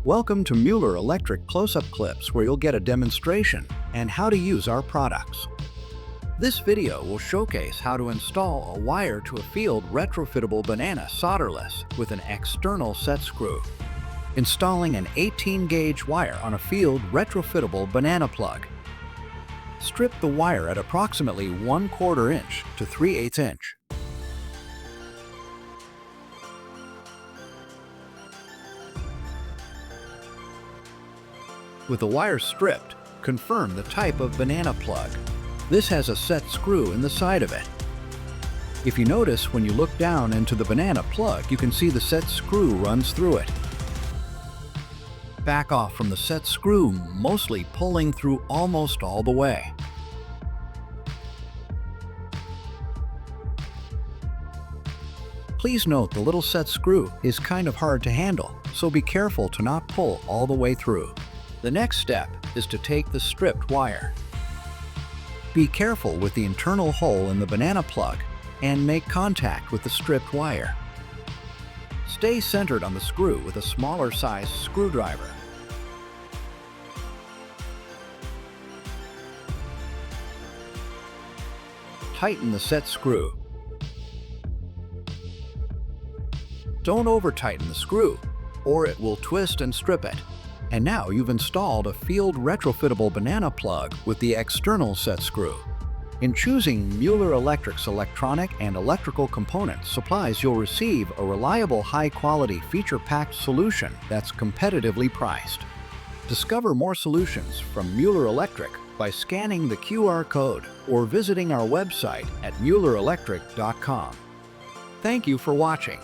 Welcome to Mueller Electric Closeup Clips, where you'll get a demonstration and how to use our products. This video will showcase how to install a wire to a field retrofittable banana solderless with an external set screw. Installing an 18-gauge wire on a field retrofittable banana plug. Strip the wire at approximately 1/4 inch to 3/8 inch. With the wire stripped, confirm the type of banana plug. This has a set screw in the side of it. If you notice, when you look down into the banana plug, you can see the set screw runs through it. Back off from the set screw, mostly pulling through almost all the way. Please note the little set screw is kind of hard to handle, so be careful to not pull all the way through. The next step is to take the stripped wire. Be careful with the internal hole in the banana plug and make contact with the stripped wire. Stay centered on the screw with a smaller size screwdriver. Tighten the set screw. Don't over-tighten the screw, or it will twist and strip it. And now you've installed a field retrofittable banana plug with the external set screw. In choosing Mueller Electric's electronic and electrical components supplies, you'll receive a reliable, high-quality, feature-packed solution that's competitively priced. Discover more solutions from Mueller Electric by scanning the QR code or visiting our website at muellerelectric.com. Thank you for watching.